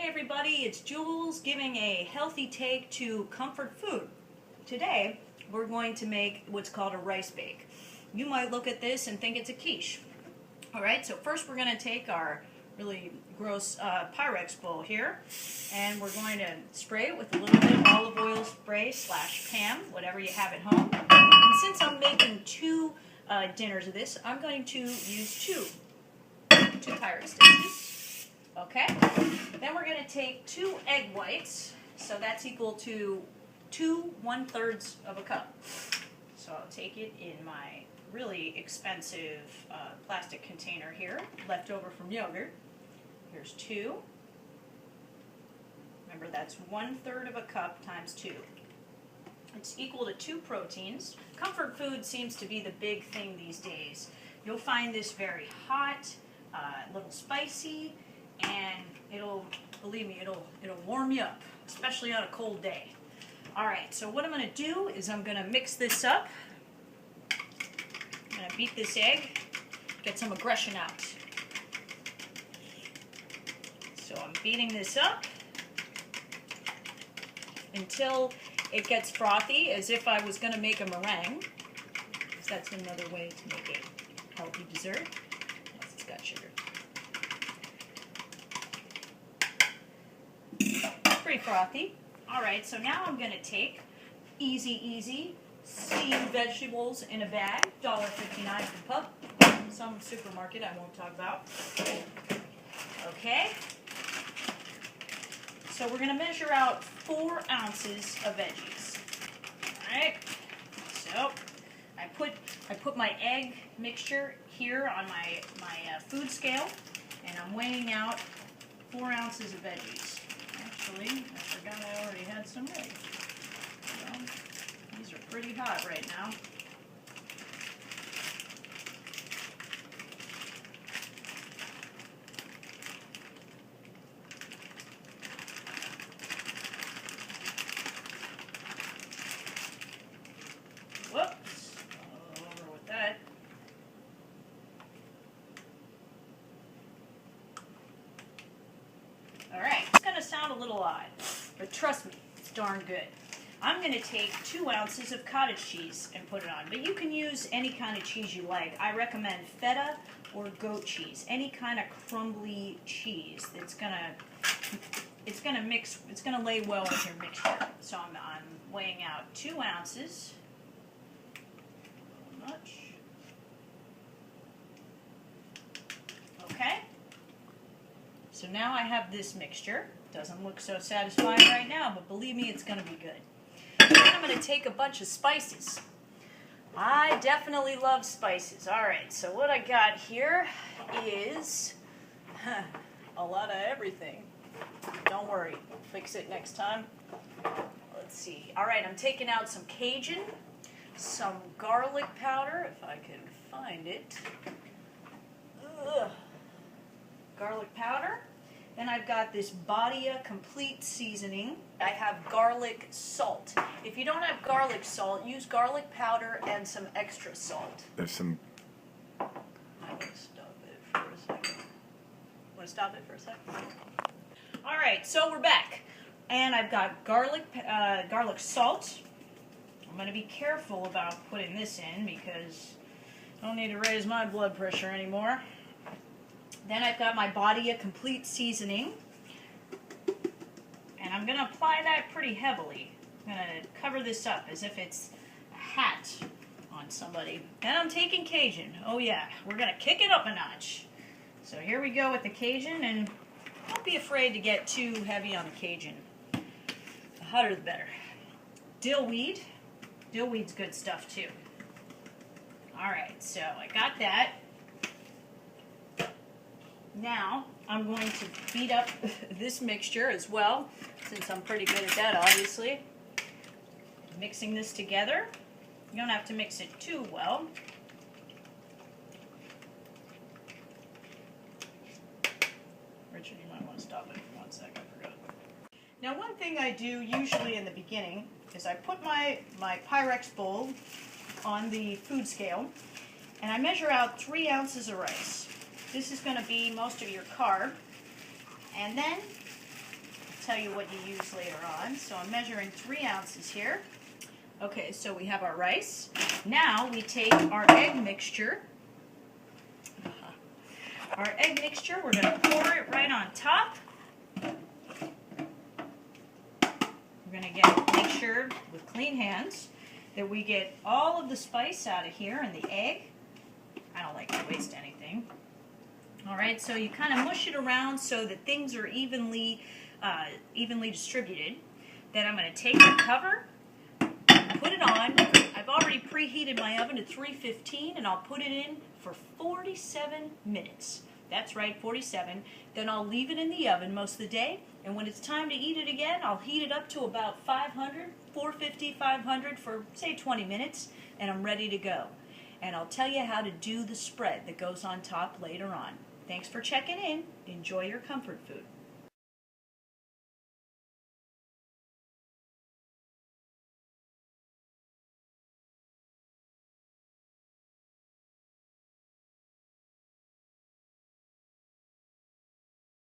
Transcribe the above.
everybody, it's Jules giving a healthy take to comfort food. Today we're going to make what's called a rice bake. You might look at this and think it's a quiche. Alright, so first we're going to take our really gross Pyrex bowl here, and we're going to spray it with a little bit of olive oil spray / Pam, whatever you have at home. And since I'm making two dinners of this, I'm going to use two Pyrex dishes. Okay, then we're going to take 2 egg whites, so that's equal to 2 1/3 of a cup. So I'll take it in my really expensive plastic container here, left over from yogurt. Here's 2. Remember, that's 1/3 of a cup times 2. It's equal to 2 proteins. Comfort food seems to be the big thing these days. You'll find this very hot, a little spicy, and believe me, it'll warm you up, especially on a cold day. Alright, so what I'm going to do is I'm going to mix this up. I'm going to beat this egg, get some aggression out. So I'm beating this up until it gets frothy, as if I was going to make a meringue, because that's another way to make a healthy dessert. Yes, it's got sugar. Pretty frothy. Alright, so now I'm going to take easy steamed vegetables in a bag, $1.59 per pup. Some supermarket I won't talk about. Okay. So we're going to measure out 4 ounces of veggies. Alright. So I put my egg mixture here on my food scale, and I'm weighing out 4 ounces of veggies. Actually, I forgot I already had some ready. Well, these are pretty hot right now. Whoops, over with that. Alright, it's going to sound a little odd, but trust me, it's darn good. I'm going to take 2 ounces of cottage cheese and put it on, but you can use any kind of cheese you like. I recommend feta or goat cheese, any kind of crumbly cheese that's going to mix, it's going to lay well with your mixture. So I'm weighing out 2 ounces. A little much. Okay. So now I have this mixture. Doesn't look so satisfying right now, but believe me, it's going to be good. Then I'm going to take a bunch of spices. I definitely love spices. Alright, so what I got here is a lot of everything. Don't worry, we'll fix it next time. Let's see. Alright, I'm taking out some Cajun, some garlic powder, if I can find it. Ugh. Garlic powder. Then I've got this Badia Complete Seasoning. I have garlic salt. If you don't have garlic salt, use garlic powder and some extra salt. There's some... I want to stop it for a second. Want to stop it for a second? Alright, so we're back. And I've got garlic salt. I'm going to be careful about putting this in because I don't need to raise my blood pressure anymore. Then I've got my Badia Complete Seasoning, and I'm going to apply that pretty heavily. I'm going to cover this up as if it's a hat on somebody. Then I'm taking Cajun. Oh yeah, we're going to kick it up a notch. So here we go with the Cajun, and don't be afraid to get too heavy on the Cajun. The hotter the better. Dill weed. Dill weed's good stuff too. Alright, so I got that. Now, I'm going to beat up this mixture as well, since I'm pretty good at that, obviously. Mixing this together. You don't have to mix it too well. Richard, you might want to stop it for 1 second. I forgot. Now, one thing I do usually in the beginning is I put my Pyrex bowl on the food scale, and I measure out 3 ounces of rice. This is going to be most of your carb. And then tell you what you use later on. So I'm measuring 3 ounces here. Okay, so we have our rice. Now we take our egg mixture. Our egg mixture, we're going to pour it right on top. We're going to make sure with clean hands that we get all of the spice out of here and the egg. I don't like to waste anything. All right, so you kind of mush it around so that things are evenly distributed. Then I'm going to take the cover, put it on. I've already preheated my oven to 315, and I'll put it in for 47 minutes. That's right, 47. Then I'll leave it in the oven most of the day, and when it's time to eat it again, I'll heat it up to about 450, 500 for, say, 20 minutes, and I'm ready to go. And I'll tell you how to do the spread that goes on top later on. Thanks for checking in. Enjoy your comfort food.